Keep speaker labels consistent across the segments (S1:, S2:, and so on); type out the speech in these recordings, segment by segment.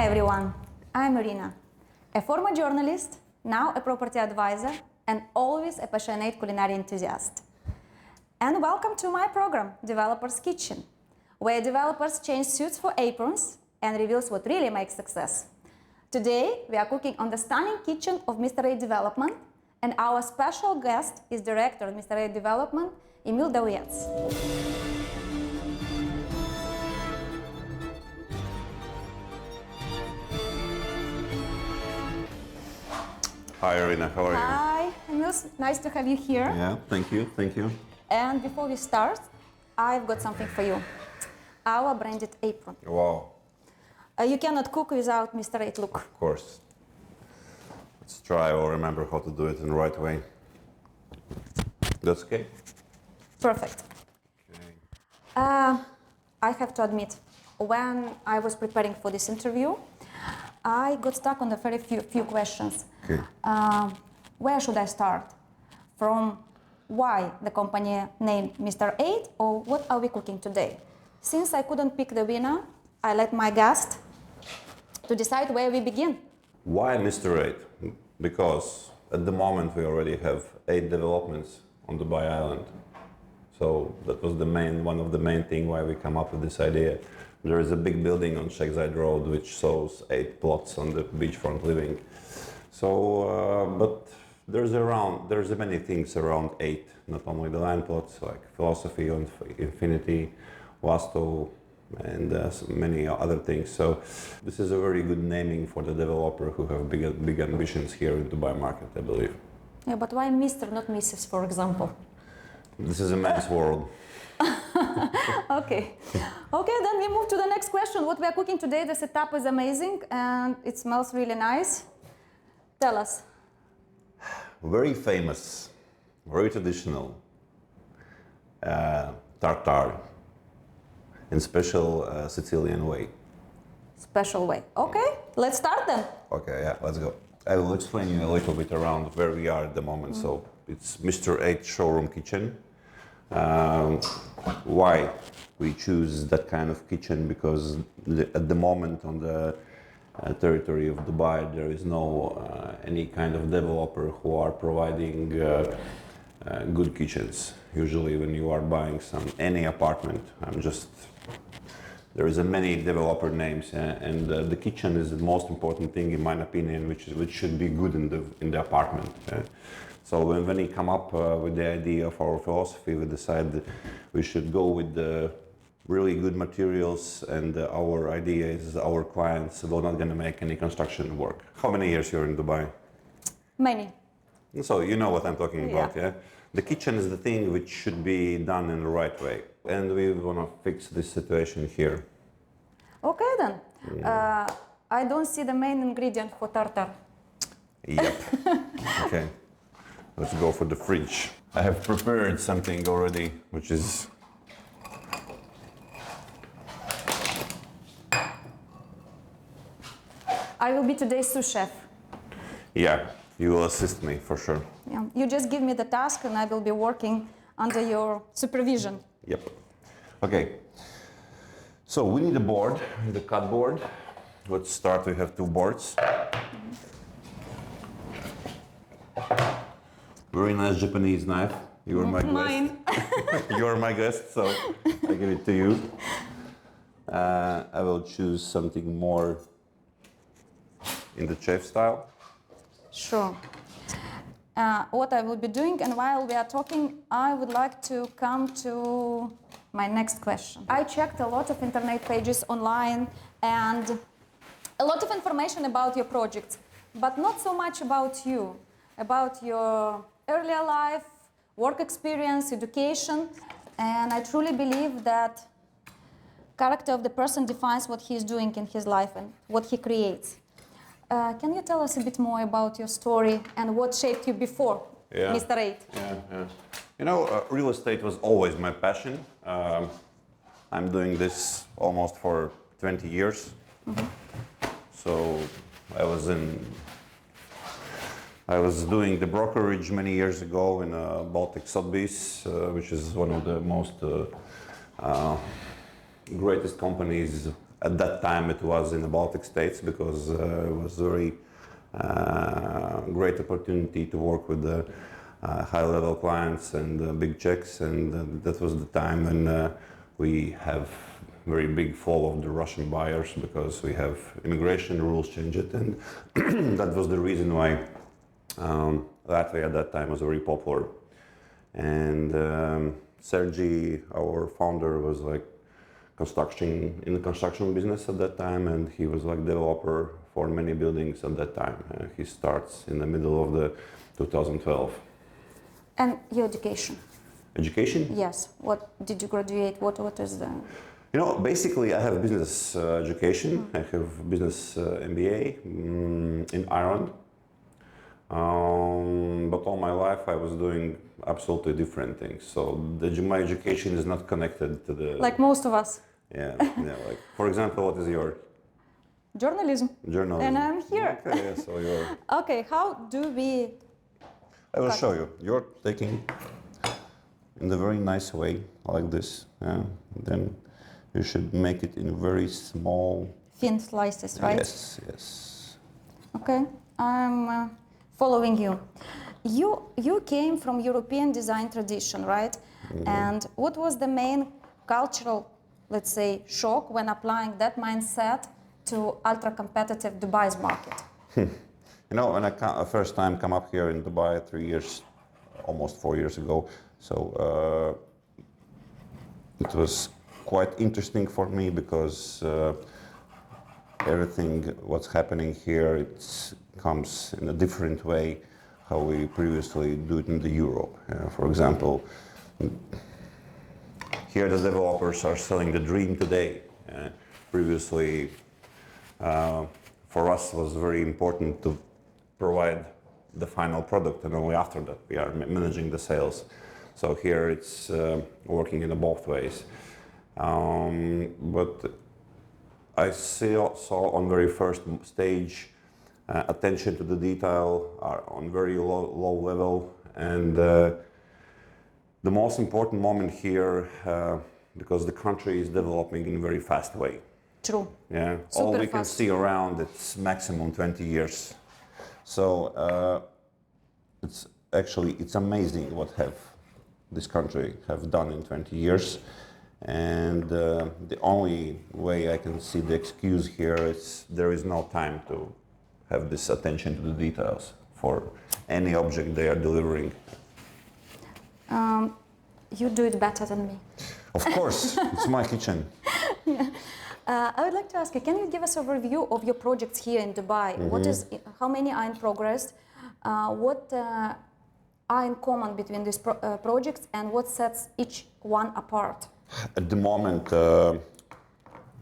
S1: Hi everyone, I'm Irina, a former journalist, now a property advisor, and always a passionate culinary enthusiast. And welcome to my program, Developer's Kitchen, where developers change suits for aprons and reveals what really makes success. Today, we are cooking on the stunning kitchen of Mr. A Development, and our special guest is director of Mr. A Development, Emils Daujats.
S2: Hi, Irina, how are you?
S1: Hi, Emils, nice to have you here.
S2: Yeah, thank you, thank you.
S1: And before we start, I've got something for you. Our branded apron.
S2: Wow.
S1: You cannot cook without Mr. 8 look.
S2: Of course. Let's try or remember how to do it in the right way. That's okay?
S1: Perfect.
S2: Okay.
S1: I have to admit, when I was preparing for this interview, I got stuck on a very few questions.
S2: Okay.
S1: Where should I start? From why the company named Mr. 8 or what are we cooking today? Since I couldn't pick the winner, I let my guest to decide where we begin.
S2: Why Mr. 8? Because at the moment we already have 8 developments on Dubai Island. So that was one of the main things why we come up with this idea. There is a big building on Sheikh Zayed Road which shows 8 plots on the beachfront living. So, but there's many things around 8, not only the land plots, like philosophy on infinity, Vastu, and many other things. So this is a very good naming for the developer who have big ambitions here in Dubai market, I believe.
S1: Yeah, but why Mr., not Mrs., for example?
S2: This is a man's world.
S1: Okay. Okay, then we move to the next question. What we are cooking today, the setup is amazing and it smells really nice. Tell us.
S2: Very famous, very traditional tartar in special Sicilian way.
S1: Special way. Okay, let's start then.
S2: Okay, yeah, let's go. I will explain you a little bit around where we are at the moment. So it's Mr. 8 showroom kitchen. Why we choose that kind of kitchen? Because at the moment on the territory of Dubai there is no any kind of developer who are providing good kitchens. Usually when you are buying any apartment, there is a many developer names, and the kitchen is the most important thing in my opinion, which should be good in the apartment. So when we come up with the idea of our philosophy, we decided we should go with the really good materials, and our idea is our clients will not going to make any construction work. How many years you're in Dubai?
S1: Many.
S2: So you know what I'm talking about, yeah? The kitchen is the thing which should be done in the right way, and we want to fix this situation here. Okay
S1: then. I don't see the main ingredient for tartar.
S2: Yep. Okay. Let's go for the fridge. I have prepared something already, which is
S1: I will be today's sous chef.
S2: Yeah, you will assist me for sure.
S1: Yeah. You just give me the task and I will be working under your supervision.
S2: Yep. Okay. So we need a board, the cut board. Let's start. We have 2 boards. Very nice Japanese knife. You are my
S1: Mine.
S2: guest. You are my guest, so I give it to you. I will choose something more in the chef style.
S1: Sure. What I will be doing, and while we are talking, I would like to come to my next question. I checked a lot of internet pages online and a lot of information about your projects, but not so much about you, about your earlier life, work experience, education, and I truly believe that character of the person defines what he is doing in his life and what he creates. Can you tell us a bit more about your story and what shaped you before Mr. 8?
S2: Yeah. You know, real estate was always my passion. I'm doing this almost for 20 years. Mm-hmm. So I was doing the brokerage many years ago in Baltic Sotheby's, which is one of the most greatest companies At that time, it was in the Baltic states because it was a very great opportunity to work with the high-level clients and big checks, and that was the time when we have very big fall of the Russian buyers because we have immigration rules changed, and that was the reason why Latvia at that time was very popular. And Sergey, our founder, was like in the construction business at that time, and he was like developer for many buildings at that time. He starts in the middle of the 2012.
S1: And your education?
S2: Education?
S1: Yes. What did you graduate? What is the?
S2: You know, basically, I have business education. I have business MBA in Ireland. But all my life, I was doing absolutely different things. So my education is not connected to the.
S1: Like most of us.
S2: Yeah. Like, for example, what is your?
S1: Journalism.
S2: Journalism.
S1: And I'm here.
S2: Okay, yeah, so you're.
S1: Okay, how do we?
S2: I will show you. You're taking in a very nice way, like this. Yeah. Then you should make it in very small.
S1: Thin slices, right?
S2: Yes.
S1: Okay, I'm following you. You came from European design tradition, right? Mm-hmm. And what was the main cultural, let's say, shock when applying that mindset to ultra-competitive Dubai's market?
S2: You know, when I first time come up here in Dubai 3 years, almost 4 years ago, so it was quite interesting for me because everything what's happening here, it comes in a different way how we previously do it in the Europe. For example, here the developers are selling the dream today. Previously, for us, it was very important to provide the final product, and only after that we are managing the sales. So here it's working in both ways. But I saw on very first stage attention to the detail are on very low level, and the most important moment here because the country is developing in a very fast way.
S1: True.
S2: Yeah.
S1: Super
S2: all we
S1: fast.
S2: can see around it's maximum 20 years. So it's amazing what this country have done in 20 years. And the only way I can see the excuse here is there is no time to have this attention to the details for any object they are delivering.
S1: You do it better than me.
S2: Of course, it's my kitchen.
S1: Yeah. I would like to ask you, can you give us a review of your projects here in Dubai? Mm-hmm. How many are in progress? What are in common between these projects, and what sets each one apart?
S2: At the moment,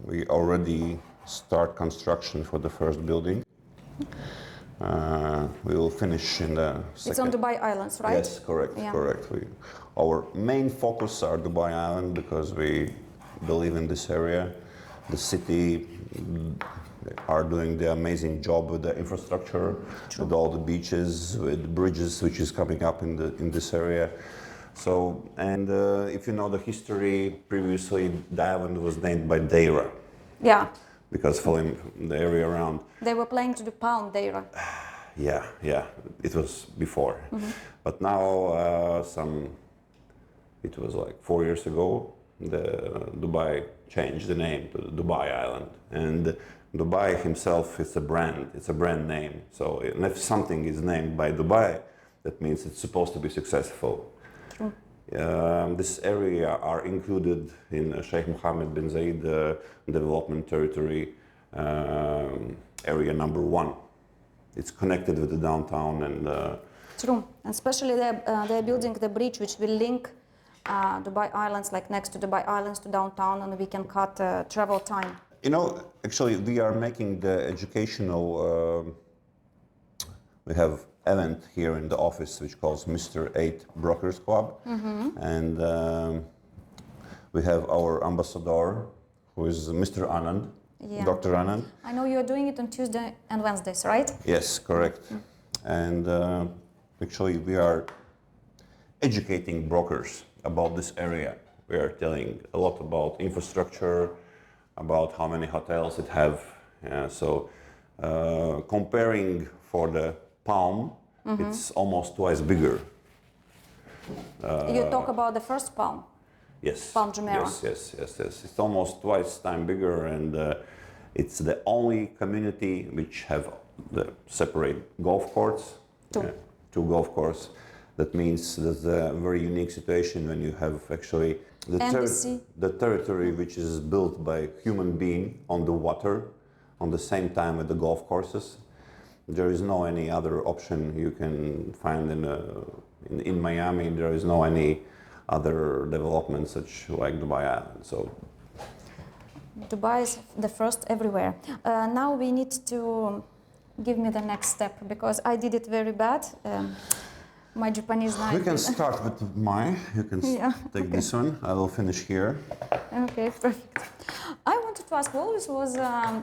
S2: we already start construction for the first building. We will finish in the second.
S1: It's on Dubai Islands, right?
S2: Yes, correct,
S1: yeah.
S2: Correct. Our main focus are Dubai Island because we believe in this area. The city are doing the amazing job with the infrastructure, True. With all the beaches, with bridges, which is coming up in this area. So, and if you know the history, previously the island was named by Deira.
S1: Yeah.
S2: Because following the area around.
S1: They were playing to the pound, Deira.
S2: Yeah, it was before. Mm-hmm. But now, it was like 4 years ago, Dubai changed the name to Dubai Island. And Dubai himself is it's a brand name. So if something is named by Dubai, that means it's supposed to be successful. True. This area are included in Sheikh Mohammed bin Zayed development territory, area number 1. It's connected with the downtown and.
S1: True, and especially they're building the bridge which will link Dubai Islands, like next to Dubai Islands, to downtown, and we can cut travel time.
S2: You know, actually, we are making the educational. We have event here in the office which calls Mr. 8 Brokers Club, mm-hmm. and we have our ambassador, who is Mr. Anand, yeah. Dr. Anand.
S1: I know you're doing it on Tuesday and Wednesdays, right?
S2: Yes, correct. Mm-hmm. And actually, we are educating brokers about this area. We are telling a lot about infrastructure, about how many hotels it have. So comparing for the Palm, it's almost twice bigger.
S1: You talk about the first Palm.
S2: Yes.
S1: Palm Jumeirah.
S2: Yes. It's almost twice time bigger, and it's the only community which have the separate golf courts. Two golf courses. That means there's a very unique situation when you have actually the territory which is built by human being on the water, on the same time with the golf courses. There is no any other option you can find in Miami. There is no any other development such like Dubai Island. So
S1: Dubai is the first everywhere. Now we need to give me the next step because I did it very bad. My Japanese knife.
S2: we can start with mine. You can take this one. I will finish here.
S1: Okay, perfect. I wanted to ask, always was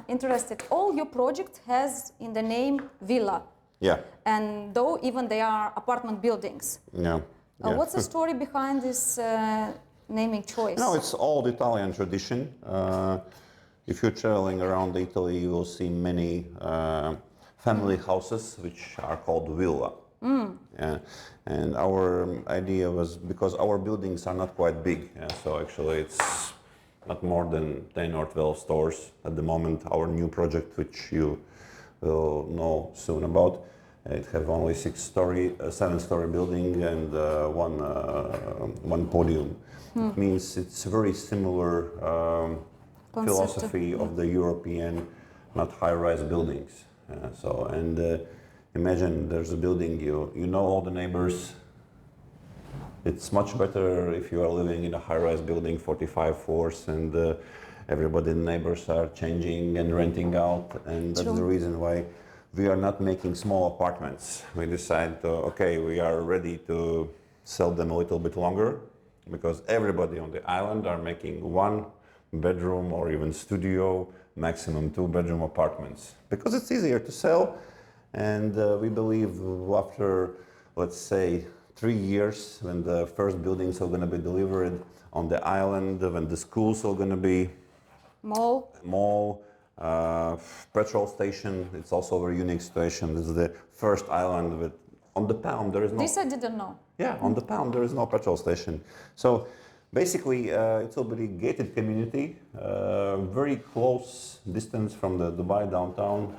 S1: interested, all your project has in the name villa.
S2: Yeah.
S1: And though even they are apartment buildings.
S2: Yeah.
S1: What's the story behind this naming choice?
S2: No, it's old Italian tradition. If you're traveling around Italy, you will see many family houses which are called villa. And our idea was, because our buildings are not quite big, so actually it's not more than 10 or 12 stores at the moment. Our new project, which you will know soon about, it have only 7-story building and one podium. It means it's very similar philosophy of the European, not high-rise buildings. Imagine there's a building, you know all the neighbors. It's much better if you are living in a high-rise building, 45 floors, and everybody, the neighbors are changing and renting out, and that's the reason why we are not making small apartments. We decide, okay, we are ready to sell them a little bit longer, because everybody on the island are making 1-bedroom or even studio, maximum 2-bedroom apartments, because it's easier to sell. And we believe after, let's say, 3 years, when the first buildings are going to be delivered on the island, when the schools are going to be mall, petrol station. It's also a very unique situation. This is the first island with, on the Palm there is no.
S1: This I didn't know.
S2: Yeah, on the Palm there is no petrol station. So basically, it will be a gated community, very close distance from the Dubai downtown.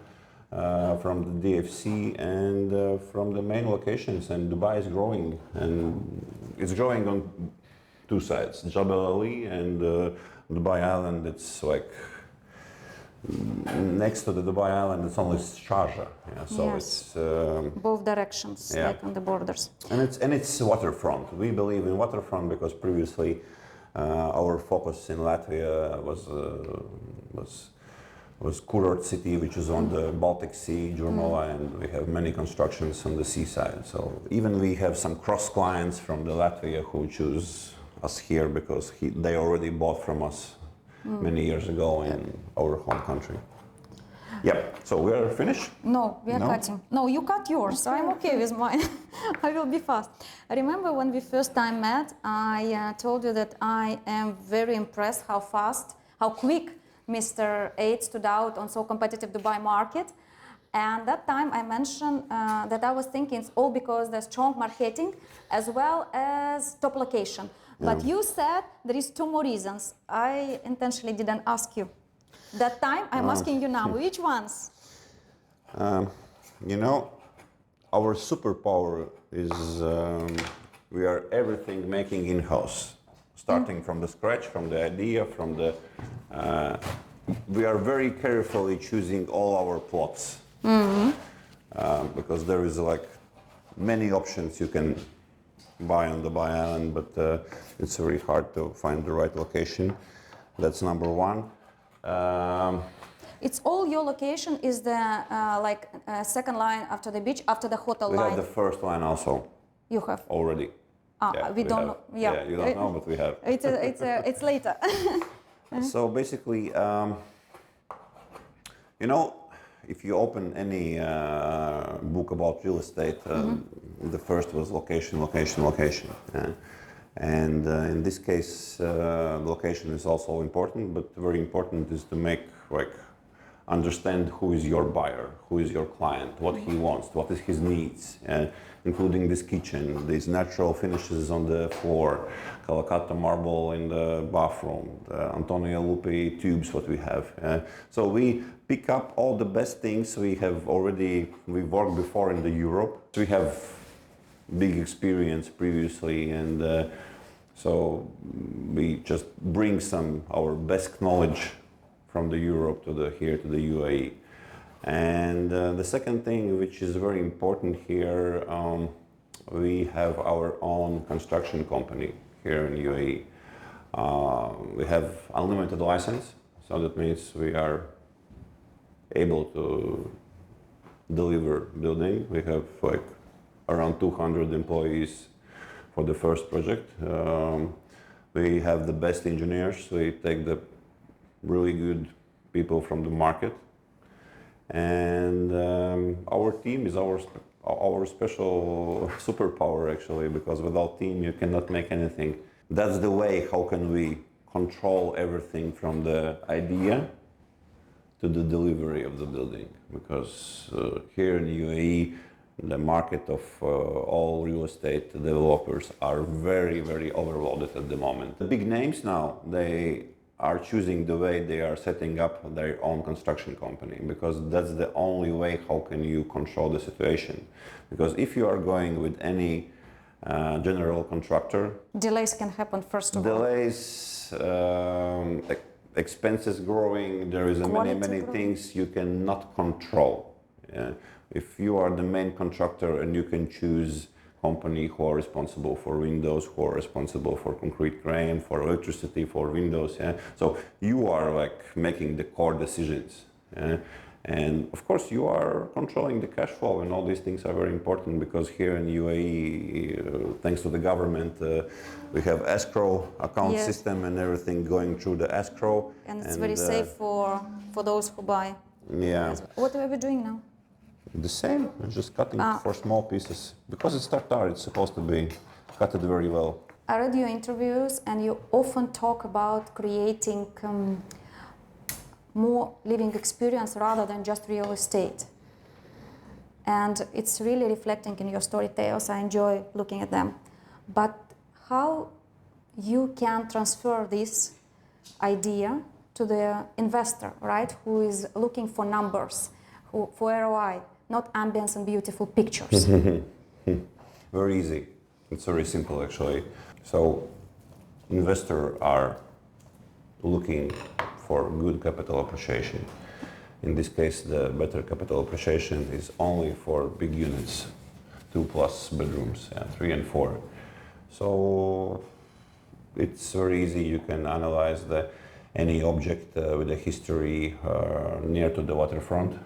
S2: From the DFC and from the main locations, and Dubai is growing, and it's growing on two sides, Jebel Ali and Dubai Island. It's like next to the Dubai Island, it's only Sharjah, so it's
S1: both directions, like on the borders.
S2: And it's waterfront. We believe in waterfront because previously our focus in Latvia was Kurort city, which is on the Baltic Sea, Jurmala, and we have many constructions on the seaside. So even we have some cross clients from the Latvia who choose us here because they already bought from us many years ago in our home country. Yeah, so we are finished?
S1: No, we are cutting. No, you cut yours, so I'm okay with mine. I will be fast. I remember when we first time met, I told you that I am very impressed how fast, how quick Mr. 8 stood out on so competitive Dubai market. And that time I mentioned that I was thinking it's all because there's strong marketing as well as top location. But you said there is 2 more reasons. I intentionally didn't ask you. That time I'm asking you now, which ones?
S2: You know, our superpower is we are everything making in-house. Starting from the scratch, from the idea, from the... we are very carefully choosing all our plots. Because there is like many options you can buy on Dubai Island, but it's very hard to find the right location. That's number one.
S1: It's all your location is the second line after the beach, after the hotel line.
S2: We have the first line also.
S1: You have?
S2: Already.
S1: We don't know.
S2: Yeah, you don't know, but we have.
S1: It's later.
S2: So basically, you know, if you open any book about real estate, the first was location, location, location. And in this case, location is also important, but very important is to make understand who is your buyer, who is your client, what he wants, what is his needs, including this kitchen, these natural finishes on the floor, Calacata marble in the bathroom, the Antonio Lupi tubes, what we have. So we pick up all the best things we worked before in the Europe. We have big experience previously, and so we just bring our best knowledge from the Europe to here to the UAE. And the second thing, which is very important here, we have our own construction company here in UAE. We have unlimited license, so that means we are able to deliver building. We have around 200 employees for the first project. We have the best engineers. We take the really good people from the market, and our team is our special superpower, actually, because without team you cannot make anything. That's the way how can we control everything from the idea to the delivery of the building, because here in UAE the market of all real estate developers are very, very overloaded at the moment. The big names now, they are choosing the way they are setting up their own construction company, because that's the only way how can you control the situation. Because if you are going with any general contractor,
S1: delays can happen first of all.
S2: Delays, expenses growing, there is many things you cannot control. If you are the main contractor and you can choose company who are responsible for windows, who are responsible for concrete crane, for electricity, for windows. So you are making the core decisions. And of course you are controlling the cash flow, and all these things are very important, because here in UAE, thanks to the government, we have escrow account system and everything going through the escrow.
S1: And it's very safe for those who buy.
S2: Yeah.
S1: What are we doing now?
S2: The same, just cutting for small pieces. Because it's tartar, it's supposed to be cut it very well.
S1: I read your interviews, and you often talk about creating more living experience rather than just real estate. And it's really reflecting in your story tales. I enjoy looking at them. But how you can transfer this idea to the investor, right? Who is looking for numbers, for ROI, not ambience and beautiful pictures.
S2: Very easy. It's very simple, actually. So investors are looking for good capital appreciation. In this case, the better capital appreciation is only for big units, 2+ bedrooms, 3 and 4. So it's very easy. You can analyze any object with a history near to the waterfront.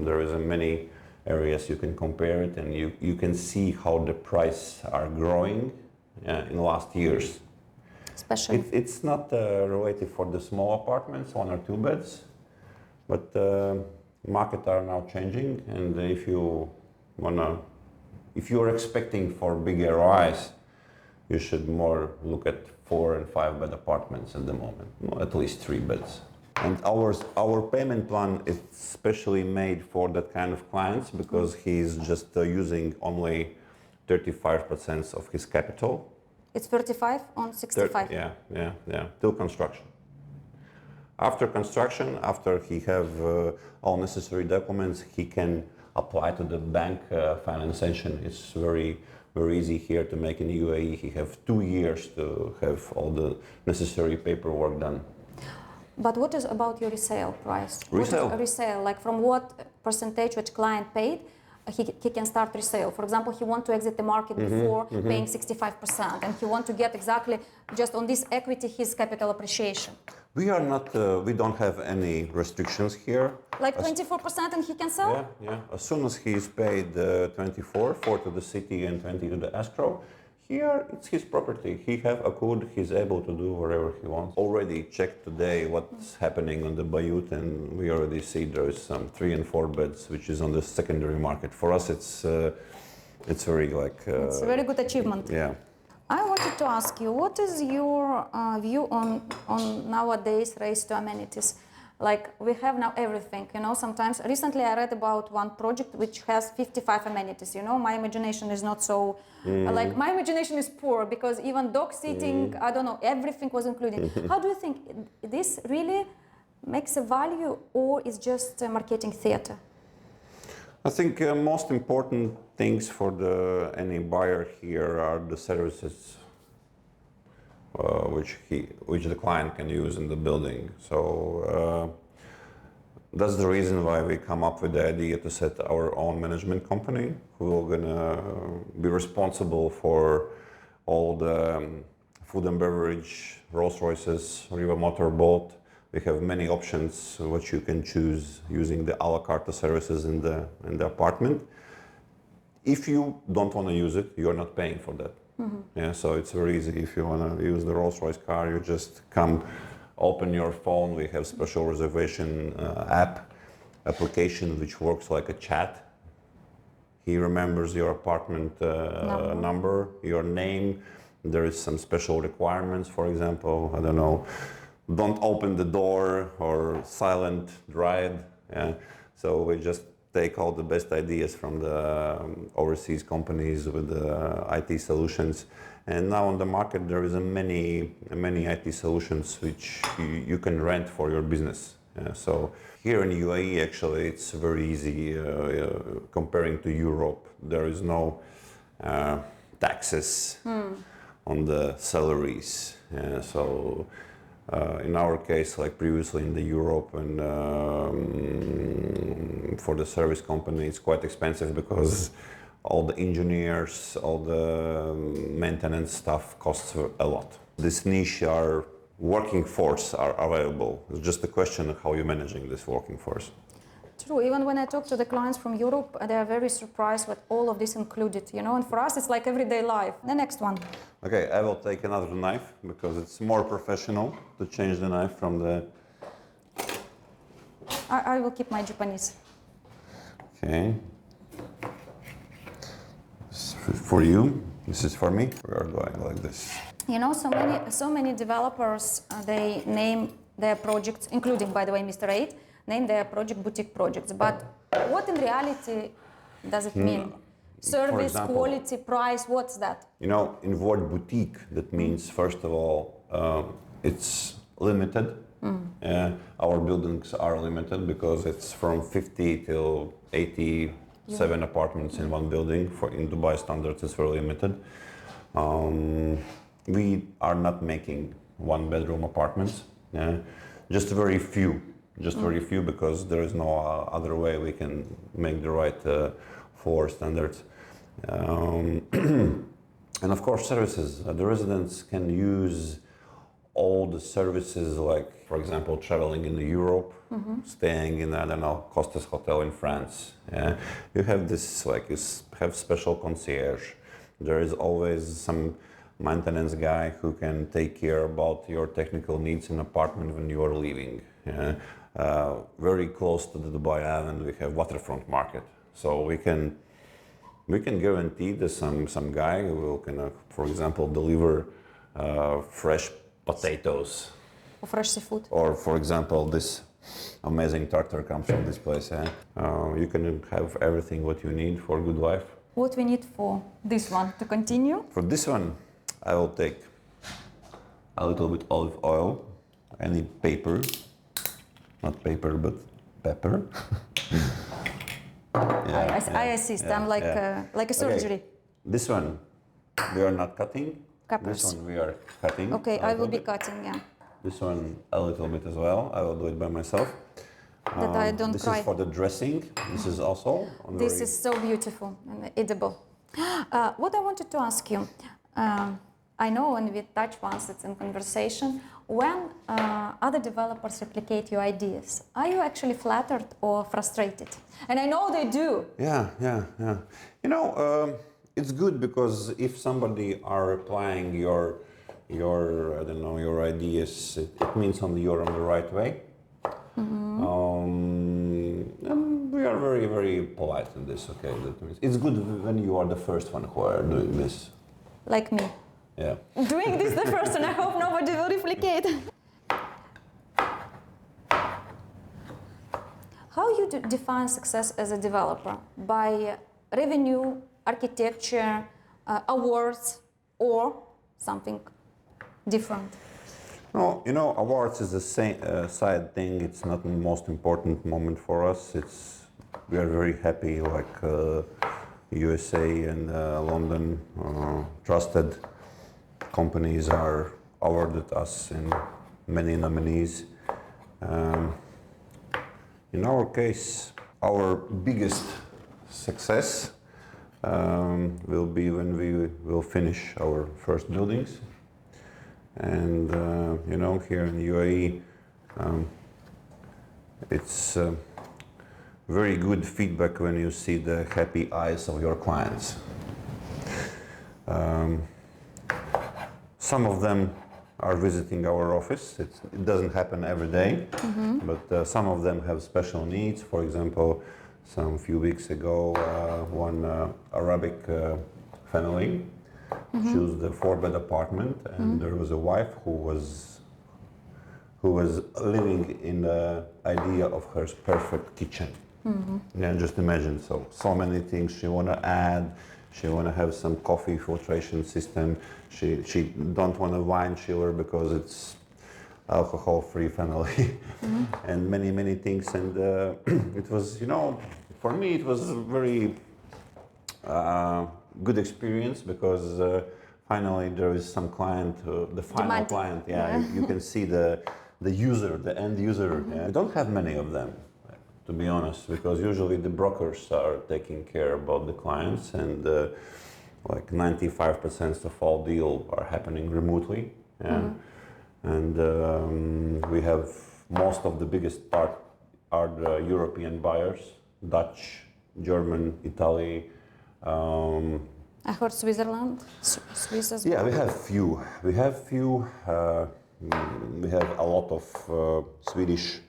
S2: There is many areas you can compare it, and you can see how the price are growing in the last years.
S1: Especially
S2: it's not related for the small apartments, 1 or 2 beds, but market are now changing, and if you're expecting for big ROIs, you should more look at 4 and 5 bed apartments at the moment, at least 3 beds. And our payment plan is specially made for that kind of clients, because he's just using only 35% of his capital.
S1: it's 35 on 65.
S2: Yeah, till construction. After construction, after he have all necessary documents, he can apply to the bank financing. It's very, very easy here to make in UAE. He have 2 years to have all the necessary paperwork done.
S1: But what is about your resale price?
S2: Resale?
S1: What is resale? Like from what percentage which client paid, he can start resale. For example, he want to exit the market before paying 65%, and he want to get exactly just on this equity his capital appreciation.
S2: We are not. We don't have any restrictions here.
S1: Like 24%, and he can sell.
S2: Yeah. As soon as he is paid 24, 4 to the city and 20 to the escrow, here it's his property. He have a code. He's able to do whatever he wants. Already checked today what's happening on the Bayut, and we already see there is some 3 and 4 beds, which is on the secondary market. For us, it's very like.
S1: It's a very good achievement.
S2: Yeah.
S1: I wanted to ask you, what is your view on nowadays race to amenities? Like we have now everything, you know, sometimes, recently I read about one project which has 55 amenities, you know, my imagination is not so, like my imagination is poor because even dog sitting, I don't know, everything was included. How do you think this really makes a value or is just marketing theater?
S2: I think most important things for any buyer here are the services which the client can use in the building. So that's the reason why we come up with the idea to set our own management company who will gonna be responsible for all the food and beverage, Rolls Royces, Riva Motorboat. We have many options which you can choose using the a la carte services in the apartment. If you don't want to use it, you're not paying for that. Yeah, so it's very easy. If you want to use the Rolls-Royce car, you just come, open your phone. We have special reservation application which works like a chat. He remembers your apartment number, your name. There is some special requirements, for example, I don't know, don't open the door or silent ride. Yeah. So we just take all the best ideas from the overseas companies with the IT solutions. And now on the market there is many IT solutions which you can rent for your business. So here in UAE actually it's very easy comparing to Europe. There is no taxes on the salaries. So in our case, like previously in the Europe and for the service company, it's quite expensive because all the engineers, all the maintenance stuff costs a lot. This niche are working force are available. It's just a question of how you're managing this working force.
S1: True, even when I talk to the clients from Europe, they are very surprised with all of this included, you know, and for us it's like everyday life. The next one.
S2: Okay, I will take another knife because it's more professional to change the knife from the...
S1: I will keep my Japanese.
S2: Okay. This is for you, this is for me. We are going like this.
S1: You know, so many developers, they name their projects, including, by the way, Mr. 8, name their project boutique projects. But what in reality does it mean? Service,
S2: example,
S1: quality, price, what's that?
S2: You know, in word boutique, that means, first of all, it's limited. Our buildings are limited because it's from 50 till 87 apartments in one building. In Dubai standards, it's very limited. We are not making one-bedroom apartments. Just very few. Very few because there is no other way we can make the right floor standards. And of course services. The residents can use all the services like, for example, traveling in Europe, staying in, I don't know, Costas Hotel in France. You have this, like, you have special concierge. There is always some maintenance guy who can take care about your technical needs in apartment when you are leaving. Very close to the Dubai Island, we have waterfront market, so we can guarantee that some guy who will for example, deliver fresh potatoes
S1: Or fresh seafood.
S2: or, for example, this amazing tartar comes from this place. You can have everything what you need for a good life.
S1: What we need for this one to continue?
S2: For this one, I will take a little bit olive oil. I need paper. Not paper, but pepper.
S1: I assist. I'm like a surgery.
S2: Okay. This one, we are not cutting.
S1: Peppers.
S2: This one we are cutting.
S1: Okay, I will be cutting, yeah.
S2: This one a little bit as well. I will do it by myself.
S1: That I don't
S2: this
S1: cry.
S2: Is for the dressing. This is also on
S1: This is so beautiful and edible. What I wanted to ask you, I know when we touch once it's in conversation, when other developers replicate your ideas, are you actually flattered or frustrated? And I know they do.
S2: Yeah. You know, it's good because if somebody are applying your I don't know, your ideas, it means you're on the right way. And we are very, very polite in this. Okay, that means it's good when you are the first one who are doing this.
S1: Like me.
S2: Yeah.
S1: doing this the first, and I hope nobody will replicate. How you define success as a developer? By revenue, architecture, awards, or something different?
S2: No, you know, awards is a side thing. It's not the most important moment for us. We are very happy, like USA and London trusted companies are awarded us in many nominees. In our case, our biggest success will be when we will finish our first buildings. And you know, here in UAE, it's very good feedback when you see the happy eyes of your clients. Some of them are visiting our office. It doesn't happen every day, but some of them have special needs. For example, some few weeks ago, one Arabic family chose the 4-bed apartment, and there was a wife who was living in the idea of her perfect kitchen. Yeah, just imagine, so many things she want to add. She want to have some coffee filtration system. She don't want a wine chiller because it's alcohol-free family, and many things. And it was, you know, for me it was a very good experience because finally there is some client, the final client. Yeah, you can see the user, the end user. Yeah. I don't have many of them, to be honest, because usually the brokers are taking care about the clients, and like 95% of all deals are happening remotely. Yeah. And we have most of the biggest part are the European buyers, Dutch, German, Italy.
S1: I heard Switzerland, Swiss as well.
S2: Yeah, we have few. We have a lot of Swedish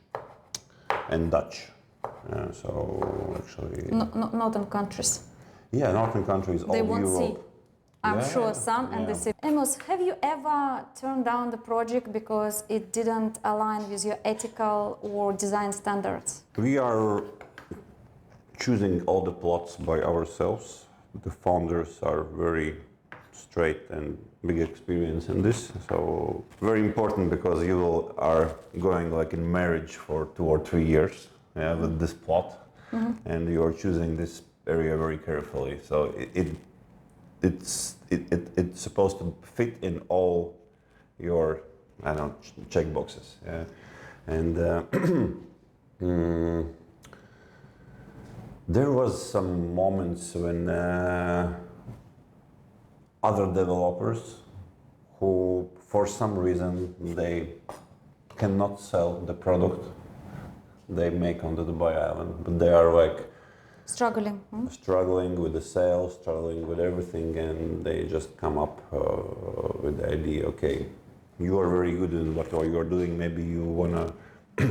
S2: and Dutch. So actually,
S1: Northern countries.
S2: Yeah, northern countries, all
S1: They won't
S2: Europe.
S1: see. I'm sure some, and they say. Emils, have you ever turned down the project because it didn't align with your ethical or design standards?
S2: We are choosing all the plots by ourselves. The founders are very straight and big experience in this, so very important because you are going like in marriage for 2 or 3 years. Yeah, with this plot, and you are choosing this area very carefully. So it's supposed to fit in all your, I don't know, check boxes. Yeah, and there was some moments when other developers who, for some reason, they cannot sell the product they make on the Dubai Island, but they are like struggling with the sales, struggling with everything, and they just come up with the idea, okay, you are very good in what you are doing, maybe you want to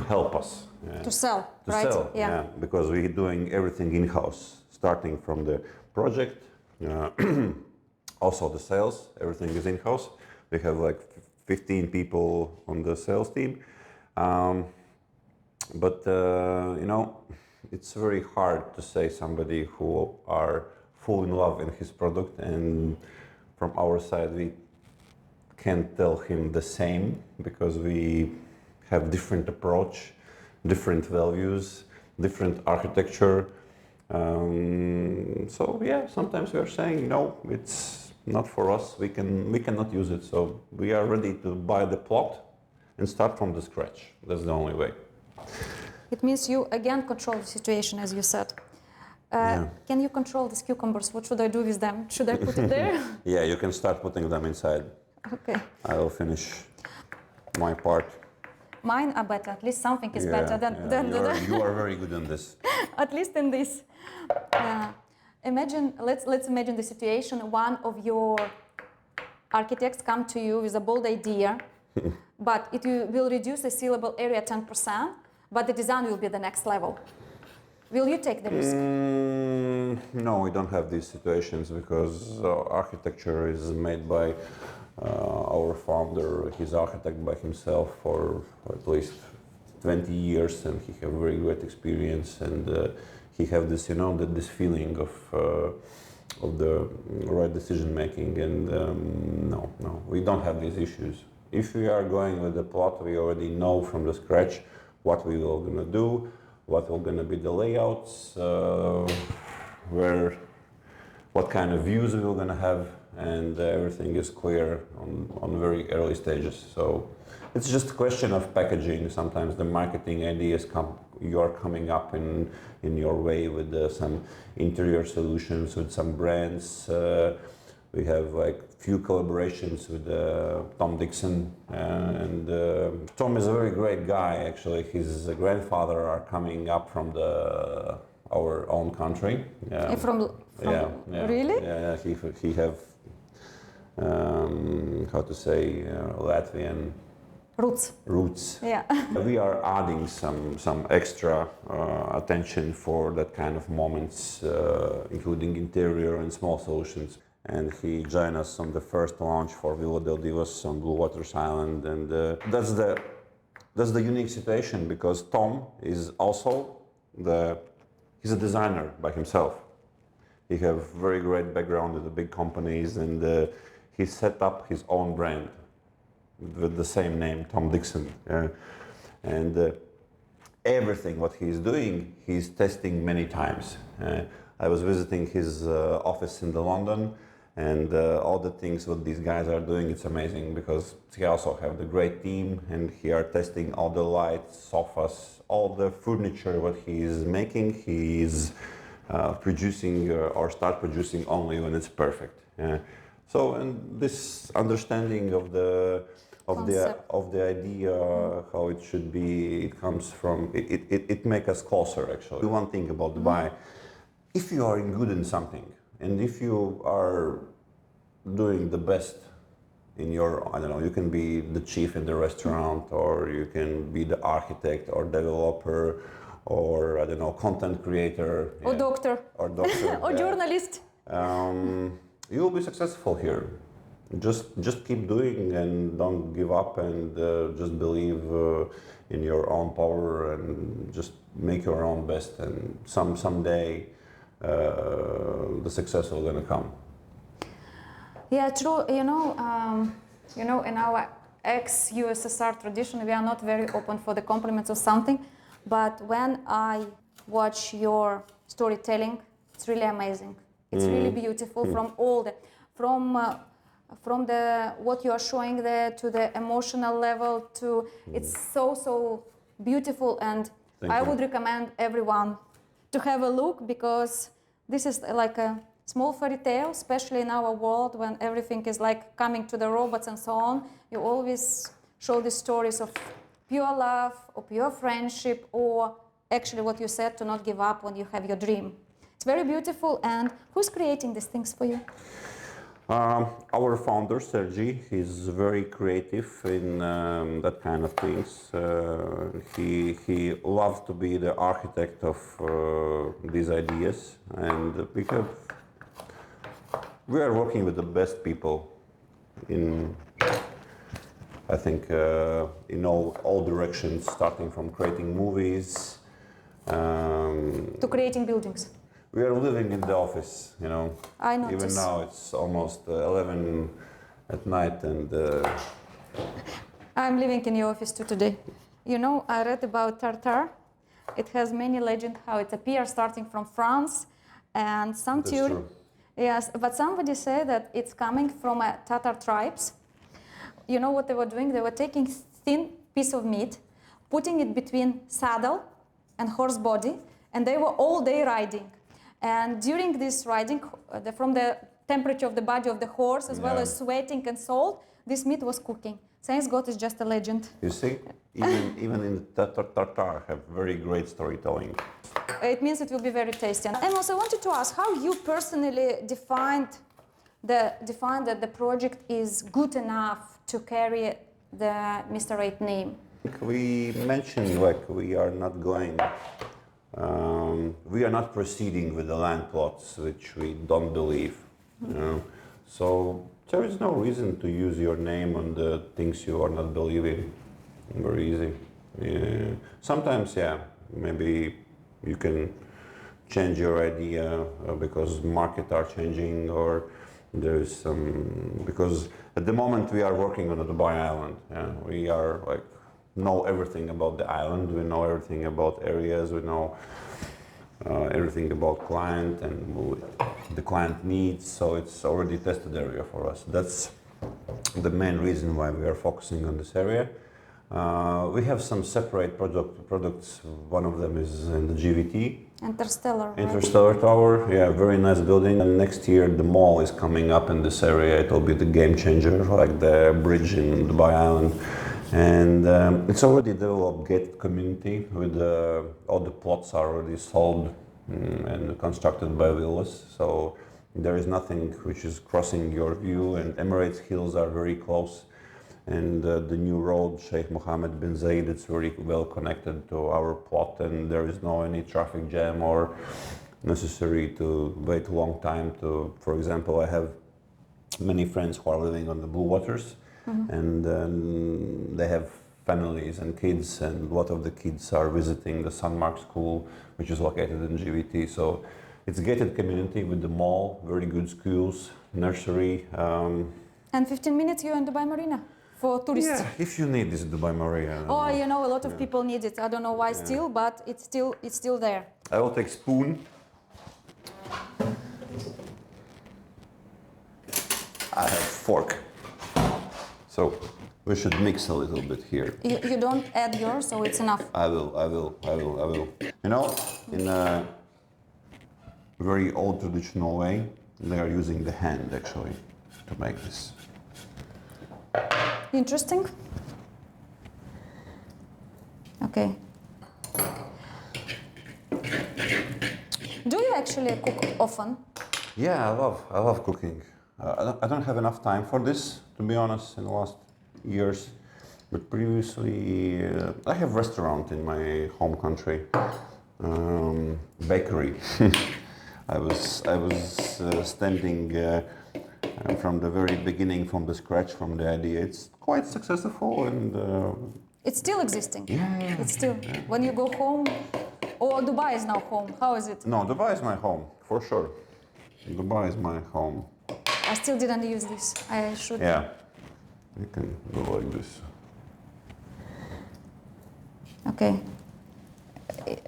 S2: help us.
S1: To sell,
S2: to
S1: right?
S2: sell, yeah, because we're doing everything in-house, starting from the project, also the sales, everything is in-house. We have like 15 people on the sales team. But you know, it's very hard to say somebody who are full in love in his product, and from our side we can't tell him the same because we have different approach, different values, different architecture. So yeah, sometimes we are saying no, it's not for us. We cannot use it. So we are ready to buy the plot and start from the scratch. That's the only way.
S1: It means you again control the situation, as you said. Can you control these cucumbers? What should I do with them? Should I put it there?
S2: Yeah, you can start putting them inside.
S1: Okay.
S2: I will finish my part.
S1: Mine are better. At least something is better than
S2: you are very good in this.
S1: At least in this. Let's imagine the situation. One of your architects come to you with a bold idea, but it will reduce the sellable area 10%, but the design will be the next level. Will you take the risk?
S2: No, we don't have these situations because architecture is made by Our founder, he's architect by himself for at least 20 years, and he have very great experience, and he have this, you know, this feeling of the right decision making, and no, we don't have these issues. If we are going with the plot, we already know from the scratch what we are gonna do, what are gonna be the layouts, what kind of views we're gonna have, and everything is clear on very early stages. So it's just a question of packaging. Sometimes the marketing ideas you're coming up in your way with some interior solutions with some brands. We have like few collaborations with Tom Dixon, and Tom is a very great guy. Actually, his grandfather are coming up from our own country.
S1: From really?
S2: Yeah. He have how to say Latvian roots.
S1: Yeah.
S2: We are adding some extra attention for that kind of moments, including interior and small solutions. And he joined us on the first launch for Villa del Divas on Blue Waters Island, and that's the unique situation, because Tom is also he's a designer by himself. He have very great background with the big companies, and he set up his own brand with the same name, Tom Dixon. And everything what he's doing, he's testing many times. I was visiting his office in London, and all the things what these guys are doing, it's amazing, because he also have the great team, and he are testing all the lights, sofas, all the furniture what he is making. He is producing or start producing only when it's perfect. So, and this understanding of the idea how it should be, it comes from it make us closer. Actually, one thing about Dubai, if you are good in something, and if you are doing the best in your, I don't know, you can be the chief in the restaurant, or you can be the architect or developer, or I don't know, content creator,
S1: or doctor,
S2: or
S1: or journalist.
S2: You will be successful here. Just keep doing and don't give up, and just believe in your own power, and just make your own best, and someday the success will gonna come.
S1: Yeah, true. In our ex-USSR tradition, we are not very open for the compliments or something. But when I watch your storytelling, it's really amazing. It's really beautiful from all the, from the what you are showing there to the emotional level to it's so beautiful, and I would recommend everyone to have a look, because this is like a small fairy tale, especially in our world when everything is like coming to the robots and so on. You always show the stories of pure love or pure friendship, or actually what you said, to not give up when you have your dream. It's very beautiful. And who's creating these things for you?
S2: Our founder, Sergi, he's very creative in that kind of things. He loves to be the architect of these ideas, and we are working with the best people in, I think, in all directions, starting from creating movies
S1: to creating buildings.
S2: We are living in the office,
S1: I notice.
S2: Even now it's almost 11 at night, and
S1: I'm living in your office too today. I read about tartar. It has many legends how it appears, starting from France, and some theory. Yes, but somebody said that it's coming from Tatar tribes. You know what they were doing? They were taking thin piece of meat, putting it between saddle and horse body, and they were all day riding. And during this riding, from the temperature of the body of the horse, as well as sweating and salt, this meat was cooking. Thanks God, it's just a legend.
S2: You see, even in Tatar have very great storytelling.
S1: It means it will be very tasty. And Emils, I wanted to ask how you personally defined that the project is good enough to carry the Mr. Right name.
S2: We mentioned we are not going. We are not proceeding with the land plots which we don't believe. So there is no reason to use your name on the things you are not believing. Very easy. Yeah. Sometimes, yeah, maybe you can change your idea because market are changing, or there is some, because at the moment we are working on the Dubai island. Yeah? We are like know everything about the island. We know everything about areas. We know everything about client and the client needs. So it's already tested area for us. That's the main reason why we are focusing on this area. We have some separate products. One of them is in the GVT.
S1: Interstellar, right?
S2: Interstellar Tower, yeah, very nice building. And next year the mall is coming up in this area. It will be the game changer, like the bridge in Dubai Island. And it's already developed gated community with all the plots are already sold and constructed by villas. So there is nothing which is crossing your view, and Emirates Hills are very close. And the new road, Sheikh Mohammed bin Zayed, it's very well connected to our plot, and there is no any traffic jam or necessary to wait a long time to, for example, I have many friends who are living on the Blue Waters, and they have families and kids, and a lot of the kids are visiting the Sunmark School, which is located in GVT. So it's a gated community with the mall, very good schools, nursery.
S1: And 15 minutes you're in Dubai Marina for tourists.
S2: Yeah, if you need this Dubai Marina.
S1: Oh, you know, a lot of people need it. I don't know why still, but it's still there.
S2: I will take spoon. I have fork. So we should mix a little bit here.
S1: You don't add yours, so it's enough.
S2: I will. You know, in a very old traditional way, they are using the hand actually to make this.
S1: Interesting. Okay. Do you actually cook often?
S2: Yeah, I love cooking. I don't have enough time for this, to be honest, in the last years. But previously, I have restaurant in my home country, bakery. I was standing from the very beginning, from the scratch, from the idea. It's quite successful, and
S1: It's still existing.
S2: yeah.
S1: It's still. When you go home, or Dubai is now home. How is it?
S2: No, Dubai is my home for sure. Dubai is my home.
S1: I still didn't use this. I should.
S2: Yeah, you can go like this.
S1: Okay.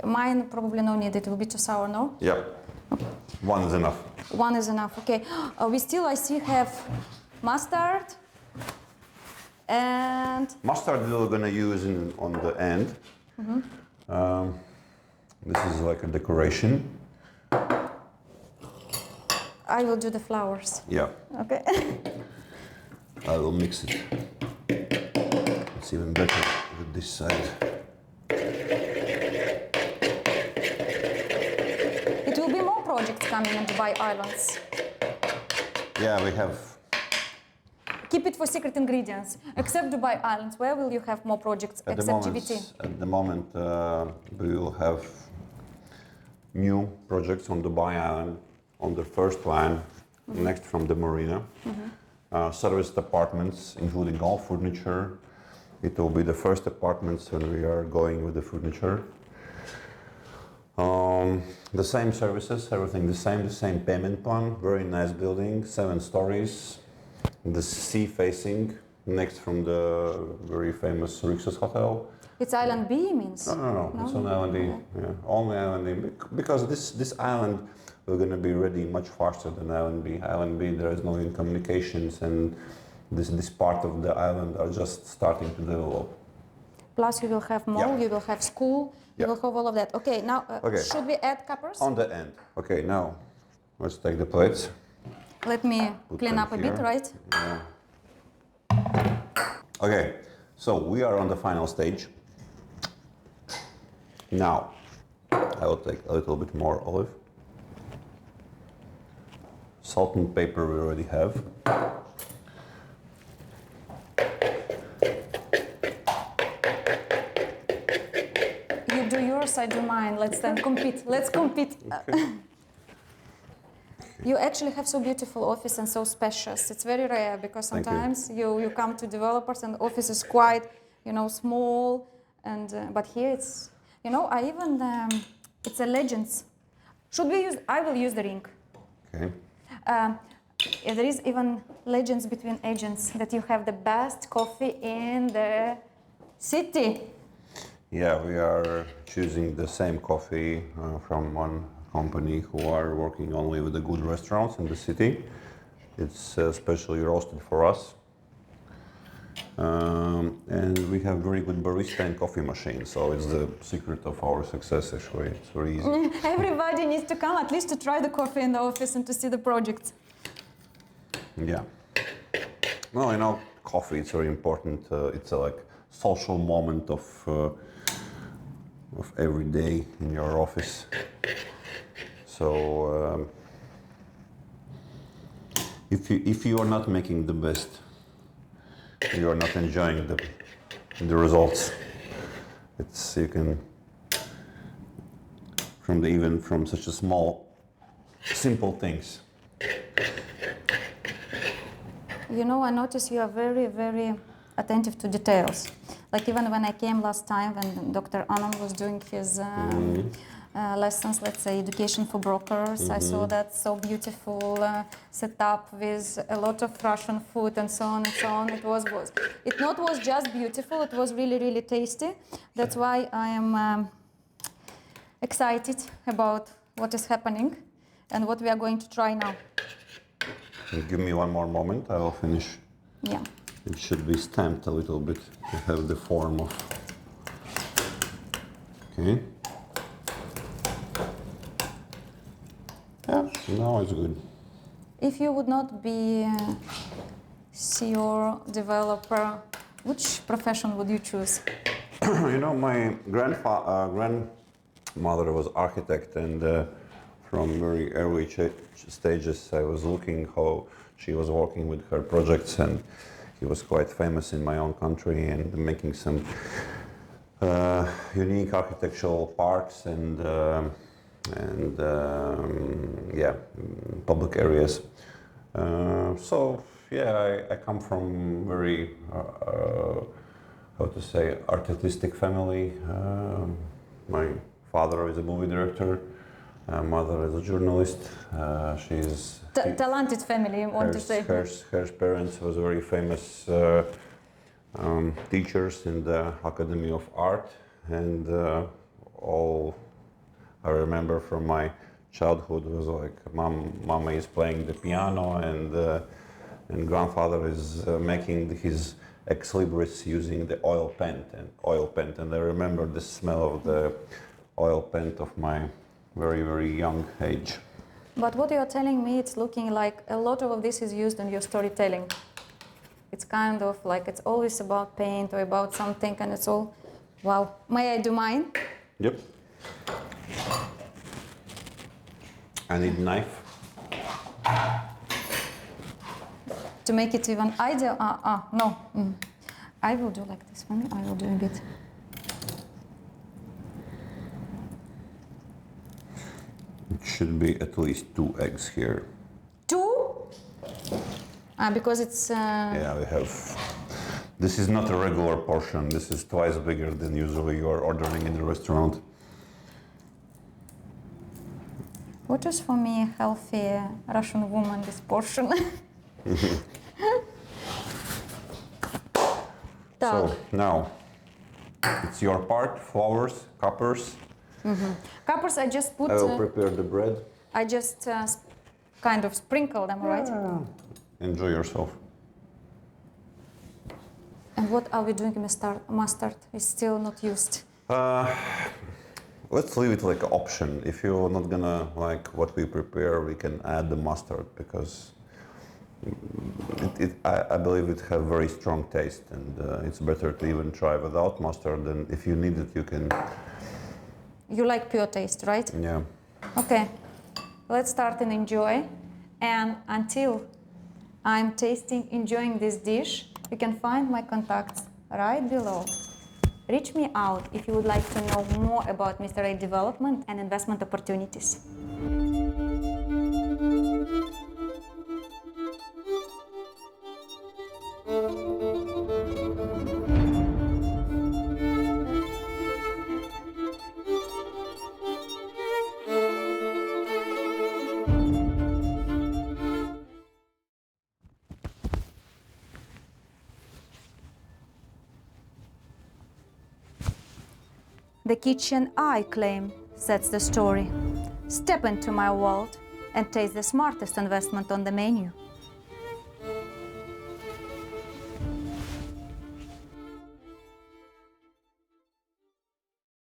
S1: Mine probably no need. It will be too sour, no?
S2: Yeah, one is enough.
S1: One is enough. Okay. We still, I see, have mustard and
S2: Mustard we're gonna use on the end. This is like a decoration.
S1: I will do the flowers.
S2: Yeah,
S1: Okay.
S2: I will mix it. It's even better with this side.
S1: It will be more projects coming in Dubai Islands.
S2: Yeah, we have.
S1: Keep it for secret ingredients. Except Dubai Islands, where will you have more projects except GBT?
S2: At the moment, we will have new projects on Dubai Island on the first line, next from the marina. Serviced apartments, including all furniture. It will be the first apartments when we are going with the furniture. The same services, everything the same payment plan. Very nice building, 7 stories. The sea facing, next from the very famous Rixos Hotel.
S1: It's Island B means?
S2: No, it's on Island D. Yeah, only Island D. Because this island, we're going to be ready much faster than Island B. Island B, there is no communications, and this part of the island are just starting to develop.
S1: Plus you will have mall,
S2: Yeah.
S1: you will have school, you will have all of that. Okay, now should we add cuppers?
S2: On the end. Okay, now let's take the plates.
S1: Let me clean
S2: them
S1: up a bit,
S2: here.
S1: right?
S2: Yeah. Okay, so we are on the final stage. Now, I will take a little bit more olive. Salt and pepper we already have.
S1: You do yours, I do mine. Let's then compete. Let's compete.
S2: Okay.
S1: You actually have so beautiful office and so spacious. It's very rare because sometimes you come to developers and the office is quite, small. And but here it's, I even it's a legends. Should we use? I will use the ring.
S2: Okay.
S1: There is even legends between agents that you have the best coffee in the city.
S2: Yeah, we are choosing the same coffee from one company who are working only with the good restaurants in the city. It's specially roasted for us. And we have very good barista and coffee machine, so it's the secret of our success actually. It's very easy.
S1: Everybody needs to come at least to try the coffee in the office and to see the projects.
S2: Yeah. Well, coffee it's very important. It's a like social moment of every day in your office. So if you are not making the best, you are not enjoying the results. You can even from such a small, simple things.
S1: I notice you are very, very attentive to details. Like even when I came last time when Dr. Anand was doing his lessons, let's say education for brokers, I saw that so beautiful setup with a lot of Russian food and so on and so on. It was just beautiful, it was really, really tasty. That's why I am excited about what is happening and what we are going to try now.
S2: Give me one more moment, I will finish.
S1: Yeah.
S2: It should be stamped a little bit to have the form of. Okay. Yeah, now it's good.
S1: If you would not be CEO developer, which profession would you choose?
S2: My grandmother was architect, and from very early stages I was looking how she was working with her projects, and he was quite famous in my own country and making some unique architectural parks and public areas. I come from very artistic family. My father is a movie director. Mother is a journalist. She's
S1: talented family, you want to say.
S2: Her parents was very famous teachers in the Academy of Art, and all I remember from my childhood was like mama is playing the piano, and grandfather is making his ex libris using the oil paint, and I remember the smell of the oil paint of my very, very young age.
S1: But what you are telling me, it's looking like a lot of this is used in your storytelling. It's kind of like it's always about paint or about something, and it's all, wow. May I do mine?
S2: Yep. I need a knife.
S1: To make it even ideal, no. I will do like this one, I will do a bit.
S2: It should be at least 2 eggs here.
S1: 2? Because it's...
S2: Yeah, we have... This is not a regular portion. This is twice bigger than usually you are ordering in the restaurant.
S1: What is for me a healthy Russian woman, this portion?
S2: So, now, it's your part, flowers, cuppers.
S1: Cuppers, I just put...
S2: I will prepare the bread.
S1: I just kind of sprinkle them, right?
S2: Enjoy yourself.
S1: And what are we doing with mustard? It's still not used.
S2: Let's leave it like an option. If you're not gonna like what we prepare, we can add the mustard, because I believe it has very strong taste, and it's better to even try without mustard. And if you need it, you can.
S1: You like pure taste, right?
S2: Yeah.
S1: Okay, let's start and enjoy. And until I'm tasting, enjoying this dish, you can find my contacts right below. Reach me out if you would like to know more about Mr. A development and investment opportunities. The kitchen I claim sets the story. Step into my world and taste the smartest investment on the menu.